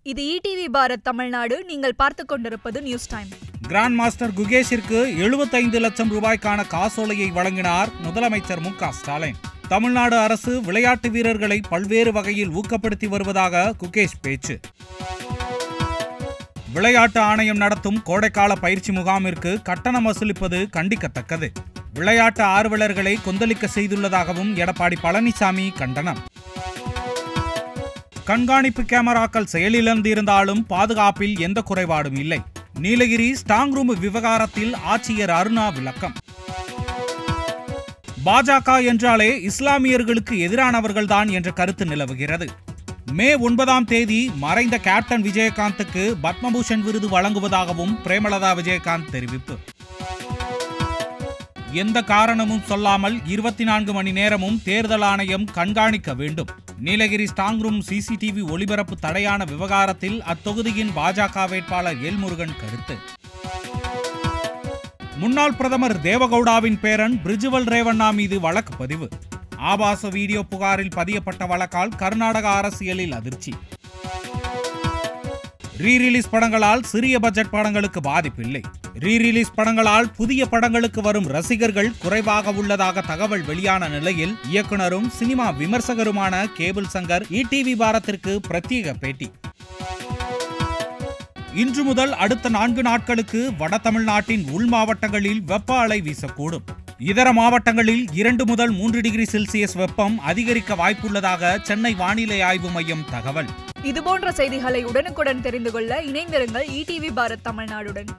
இது ETV பாரத் தமிழ்நாடு. நீங்கள் பார்த்துக் கொண்டிருப்பது நியூஸ் டைம். கிராண்ட் மாஸ்டர் குகேஷிற்கு 75 லட்சம் ரூபாய்க்கான காசோலையை வழங்கினார் முதலமைச்சர் மு.க.ஸ்டாலின். தமிழ்நாடு அரசு விளையாட்டு வீரர்களை பல்வேறு வகையில் ஊக்கப்படுத்தி வருவதாக குகேஷ் பேச்சு. விளையாட்டு ஆணையம் நடத்தும் கோடைக்கால பயிற்சி முகாமிற்கு கட்டணம் வசூலிப்பது கண்டிக்கத்தக்கது. விளையாட்டு ஆர்வலர்களை கொந்தளிக்க செய்துள்ளதாகவும் எடப்பாடி பழனிசாமி கண்டனம். கண்காணிப்பு கேமராக்கள் செயலிழந்து இருந்தாலும் பாதுகாப்பில் எந்த குறைபாடும் இல்லை. நீலகிரி ஸ்ட்ராங் ரூம் விவகாரத்தில் ஆட்சியர் அருணா விளக்கம். பாஜக என்றாலே இஸ்லாமியர்களுக்கு எதிரானவர்கள்தான் என்ற கருத்து நிலவுகிறது. மே 9ஆம் தேதி மறைந்த கேப்டன் விஜயகாந்துக்கு பத்மபூஷன் விருது வழங்குவதாகவும் பிரேமலதா விஜயகாந்த் தெரிவிப்பு. எந்த காரணமும் சொல்லாமல் 24 மணி நேரமும் தேர்தல் ஆணையம் கண்காணிக்க வேண்டும். நீலகிரி ஸ்ட்ராங் ரூம் CCTV ஒளிபரப்பு தடையான விவகாரத்தில் அத்தொகுதியின் பாஜக வேட்பாளர் எல்முருகன் கருத்து. முன்னாள் பிரதமர் தேவகவுடாவின் பேரன் பிரிஜுவல் ரேவண்ணா மீது வழக்கு பதிவு. ஆபாச வீடியோ புகாரில் பதியப்பட்ட வழக்கால் கர்நாடக அரசியலில் அதிர்ச்சி. ரீரிலீஸ் படங்களால் சிறிய பட்ஜெட் படங்களுக்கு பாதிப்பில்லை. ரீரிலீஸ் படங்களால் புதிய படங்களுக்கு வரும் ரசிகர்கள் குறைவாக உள்ளதாக தகவல் வெளியான நிலையில் இயக்குனரும் சினிமா விமர்சகருமான கேபிள் சங்கர் ETV பாரத்திற்கு பிரத்யேக பேட்டி. இன்று முதல் அடுத்த 4 நாட்களுக்கு வட தமிழ்நாட்டின் உள் மாவட்டங்களில் வெப்ப அலை வீசக்கூடும். இதர மாவட்டங்களில் 2 முதல் 3 டிகிரி செல்சியஸ் வெப்பம் அதிகரிக்க வாய்ப்புள்ளதாக சென்னை வானிலை ஆய்வு மையம் தகவல். இதுபோன்ற செய்திகளை உடனுக்குடன் தெரிந்து கொள்ள இணைந்திருங்கள் ETV பாரத் தமிழ்நாடுடன்.